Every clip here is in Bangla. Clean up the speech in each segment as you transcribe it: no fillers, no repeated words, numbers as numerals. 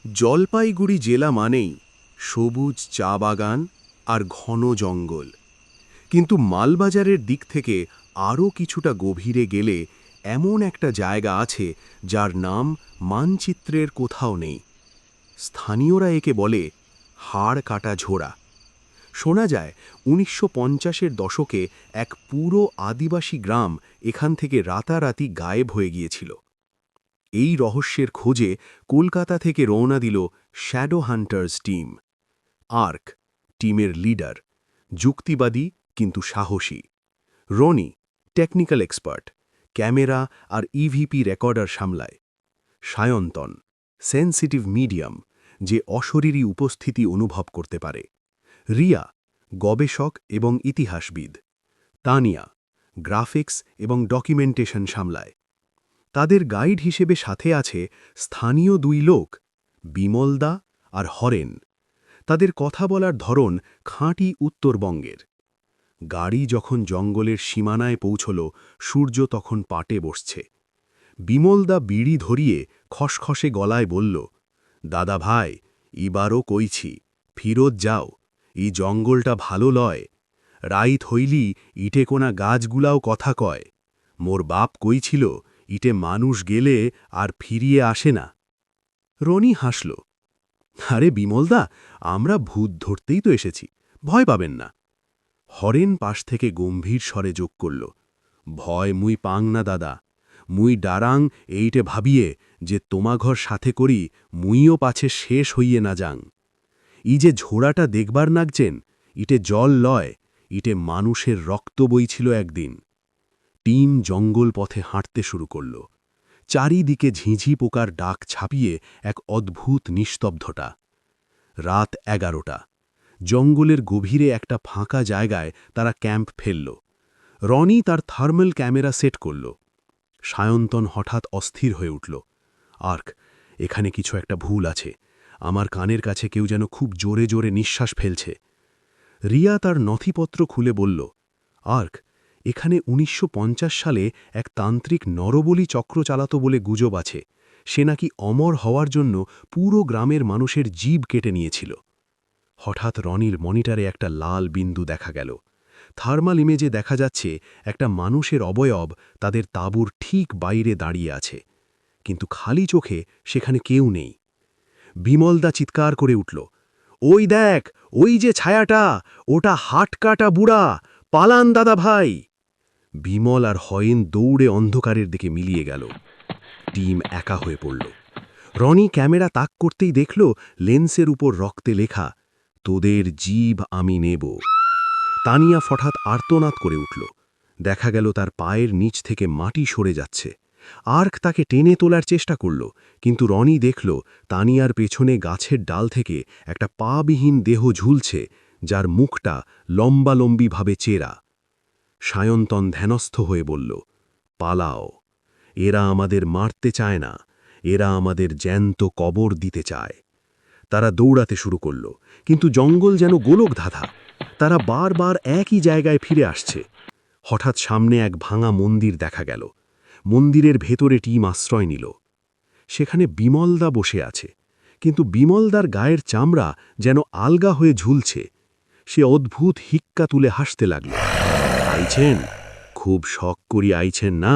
জলপাইগুড়ি জেলা মানেই সবুজ চা বাগান আর ঘন জঙ্গল। কিন্তু মালবাজারের দিক থেকে আরও কিছুটা গভীরে গেলে এমন একটা জায়গা আছে যার নাম মানচিত্রের কোথাও নেই। স্থানীয়রা একে বলে হাড় কাটা ঝোড়া। শোনা যায় ১৯৫০-এর দশকে এক পুরো আদিবাসী গ্রাম এখান থেকে রাতারাতি গায়েব হয়ে গিয়েছিল। এই রহস্যের খোঁজে কলকাতা থেকে রওনা দিল শ্যাডো হান্টার্স টিম। আর্ক টিমের লিডার, যুক্তিবাদী কিন্তু সাহসী। রনি টেকনিক্যাল এক্সপার্ট, ক্যামেরা আর ইভিপি রেকর্ডার সামলায়। সায়ন্তন সেন্সিটিভ মিডিয়াম, যে অশরীরী উপস্থিতি অনুভব করতে পারে। রিয়া গবেষক এবং ইতিহাসবিদ। তানিয়া গ্রাফিক্স এবং ডকুমেন্টেশন সামলায়। তাদের গাইড হিসেবে সাথে আছে স্থানীয় দুই লোক, বিমলদা আর হরেন। তাদের কথা বলার ধরন খাঁটি উত্তরবঙ্গের। গাড়ি যখন জঙ্গলের সীমানায় পৌঁছল, সূর্য তখন পাটে বসছে। বিমলদা বিড়ি ধরিয়ে খসখসে গলায় বলল, দাদা ভাই, ইবারও কইছি, ফিরত যাও, এই জঙ্গলটা ভালো লয়। রাইত হইলি ইটে কোনা গাছগুলাও কথা কয়। মোর বাপ কইছিল, ইটে মানুষ গেলে আর ফিরিয়ে আসে না। রনি হাসল, আরে বিমলদা, আমরা ভূত ধরতেই তো এসেছি, ভয় পাবেন না। হরেন পাশ থেকে গম্ভীর স্বরে যোগ করল, ভয় মুই পাং না দাদা, মুই ডারাং এইটে ভাবিয়ে যে তোমাঘর সাথে করি মুইও পাছে শেষ হইয়ে না যাং। ই যে ঝোড়াটা দেখবার নাগছেন, ইটে জল লয়, ইটে মানুষের রক্ত বইছিল একদিন। টিম জঙ্গল পথে হাঁটতে শুরু করল। চারিদিকে ঝিঁঝি পোকার ডাক ছাপিয়ে এক অদ্ভুত নিস্তব্ধতা। রাত ১১টা। জঙ্গলের গভীরে একটা ফাঁকা জায়গায় তারা ক্যাম্প ফেলল। রনি তার থার্মাল ক্যামেরা সেট করল। সায়ন্তন হঠাৎ অস্থির হয়ে উঠল, আর্ক, এখানে কিছু একটা ভুল আছে। আমার কানের কাছে কেউ যেন খুব জোরে জোরে নিঃশ্বাস ফেলছে। রিয়া তার নথিপত্র খুলে বলল, আর্ক, এখানে ১৯৫০ সালে এক তান্ত্রিক নরবলি চক্র চালাতো বলে গুজব আছে। সে নাকি অমর হওয়ার জন্য পুরো গ্রামের মানুষের জীব কেটে নিয়েছিল। হঠাৎ রনির মনিটরে একটা লাল বিন্দু দেখা গেল। থার্মাল ইমেজে দেখা যাচ্ছে একটা মানুষের অবয়ব তাদের তাঁবুর ঠিক বাইরে দাঁড়িয়ে আছে, কিন্তু খালি চোখে সেখানে কেউ নেই। বিমলদা চিৎকার করে উঠল, ওই দেখ, ওই যে ছায়াটা, ওটা হাটকাটা বুড়া, পালান দাদা ভাই। বিমল আর হয়েন দৌড়ে অন্ধকারের দিকে মিলিয়ে গেল। টিম একা হয়ে পড়ল। রনি ক্যামেরা তাক করতেই দেখল লেন্সের উপর রক্তে লেখা, তোদের জীব আমি নেব। তানিয়া হঠাৎ আর্তনাদ করে উঠল। দেখা গেল তার পায়ের নিচ থেকে মাটি সরে যাচ্ছে। আর্ক তাকে টেনে তোলার চেষ্টা করল, কিন্তু রনি দেখল তানিয়ার পেছনে গাছের ডাল থেকে একটা পাবিহীন দেহ ঝুলছে, যার মুখটা লম্বালম্বিভাবে চেরা। সায়ন্তন ধ্যানস্থ হয়ে বলল, পালাও, এরা আমাদের মারতে চায় না, এরা আমাদের জ্যান্ত কবর দিতে চায়। তারা দৌড়াতে শুরু করল, কিন্তু জঙ্গল যেন গোলক ধাঁধা। তারা বারবার একই জায়গায় ফিরে আসছে। হঠাৎ সামনে এক ভাঙা মন্দির দেখা গেল। মন্দিরের ভেতরে টিম আশ্রয় নিল। সেখানে বিমলদা বসে আছে, কিন্তু বিমলদার গায়ের চামড়া যেন আলগা হয়ে ঝুলছে। সে অদ্ভুত হিক্কা তুলে হাসতে লাগল। আইছেন, খুব শখ করি আইছেন না,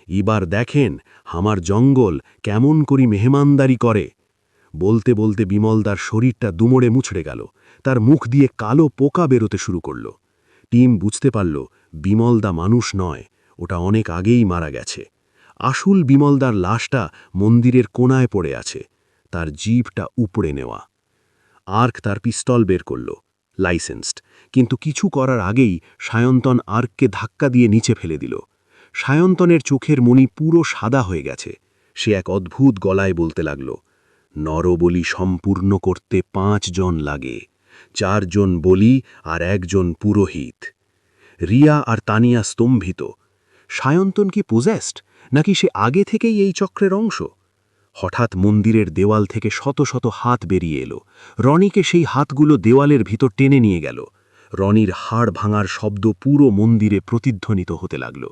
এবার দেখেন আমার জঙ্গল কেমন করি মেহমানদারি করে। বলতে বলতে বিমলদার শরীরটা দুমড়ে মুছড়ে গেল। তার মুখ দিয়ে কালো পোকা বেরোতে শুরু করল। টিম বুঝতে পারল বিমলদা মানুষ নয়, ওটা অনেক আগেই মারা গেছে। আসল বিমলদার লাশটা মন্দিরের কোণায় পড়ে আছে, তার জিভটা উপড়ে নেওয়া। আর্ক তার পিস্তল বের করল, লাইসেন্সড, কিন্তু কিছু করার আগেই সায়ন্তন আর্ককে ধাক্কা দিয়ে নিচে ফেলে দিল। সায়ন্তনের চোখের মণি পুরো সাদা হয়ে গেছে। সে এক অদ্ভুত গলায় বলতে লাগল, নরবলি সম্পূর্ণ করতে ৫ জন লাগে, ৪ জন বলি আর ১ জন পুরোহিত। রিয়া আর তানিয়া স্তম্ভিত। সায়ন্তন কি পোজেসড, নাকি সে আগে থেকেই এই চক্রের অংশ? হঠাৎ মন্দিরের দেওয়াল থেকে শত শত হাত বেরিয়ে এলো। রনিকে সেই হাতগুলো দেওয়ালের ভিতর টেনে নিয়ে গেল। রনির হাড় ভাঙার শব্দ পুরো মন্দিরে প্রতিধ্বনিত হতে লাগল।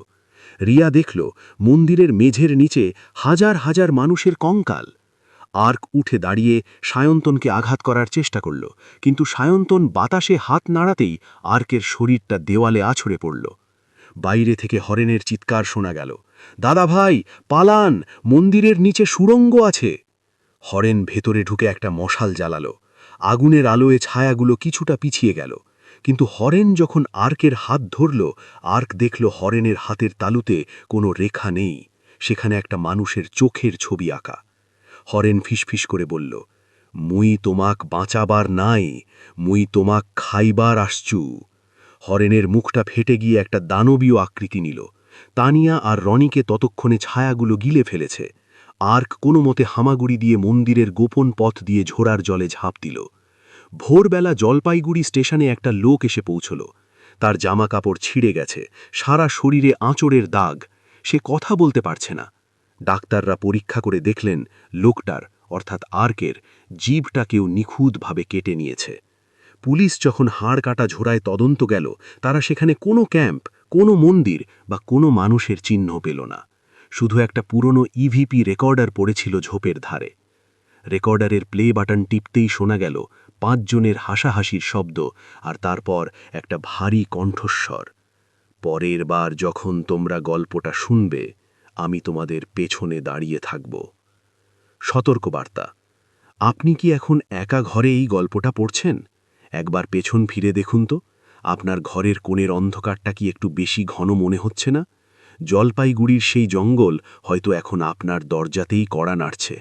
রিয়া দেখল মন্দিরের মেঝের নিচে হাজার হাজার মানুষের কঙ্কাল। আর্ক উঠে দাঁড়িয়ে সায়ন্তনকে আঘাত করার চেষ্টা করল, কিন্তু সায়ন্তন বাতাসে হাত নাড়াতেই আর্কের শরীরটা দেওয়ালে আছড়ে পড়ল। বাইরে থেকে হরেনের চিৎকার শোনা গেল, দাদা ভাই পালান, মন্দিরের নিচে সুড়ঙ্গ আছে। হরেন ভেতরে ঢুকে একটা মশাল জ্বালালো। আগুনের আলোয় ছায়াগুলো কিছুটা পিছিয়ে গেল, কিন্তু হরেন যখন আর্কের হাত ধরল, আর্ক দেখল হরেনের হাতের তালুতে কোনো রেখা নেই, সেখানে একটা মানুষের চোখের ছবি আঁকা। হরেন ফিসফিস করে বলল, মুই তোমাক বাঁচাবার নাই, মুই তোমাক খাইবার আসছু। হরেনের মুখটা ফেটে গিয়ে একটা দানবীয় আকৃতি নিল। তানিয়া আর রনিকে ততক্ষণে ছায়াগুলো গিলে ফেলেছে। আর্ক কোনো মতে হামাগুড়ি দিয়ে মন্দিরের গোপন পথ দিয়ে ঝোড়ার জলে ঝাঁপ দিল। ভোরবেলা জলপাইগুড়ি স্টেশনে একটা লোক এসে পৌঁছল। তার জামা কাপড় ছিঁড়ে গেছে, সারা শরীরে আঁচড়ের দাগ, সে কথা বলতে পারছে না। ডাক্তাররা পরীক্ষা করে দেখলেন লোকটার অর্থাৎ আর্কের জিভটা কেউ নিখুঁতভাবে কেটে নিয়েছে। পুলিশ যখন হাড় কাটা ঝোড়ায় তদন্ত গেল, তারা সেখানে কোনো ক্যাম্প, কোনো মন্দির বা কোনো মানুষের চিহ্ন পেল না। শুধু একটা পুরনো ইভিপি রেকর্ডার পড়েছিল ঝোপের ধারে। রেকর্ডারের প্লে বাটন টিপতেই শোনা গেল 5 জনের হাসাহাসির শব্দ, আর তারপর একটা ভারী কণ্ঠস্বর, পরের বার যখন তোমরা গল্পটা শুনবে, আমি তোমাদের পেছনে দাঁড়িয়ে থাকব। সতর্কবার্তা, আপনি কি এখন একা ঘরে এই গল্পটা পড়ছেন? একবার পেছন ফিরে দেখুন তো, আপনার ঘরের কোণের অন্ধকারটা কি একটু বেশি ঘন মনে হচ্ছে না? জলপাইগুড়ির সেই জঙ্গল হয়তো এখন আপনার দরজাতেই কড়া নাড়ছে।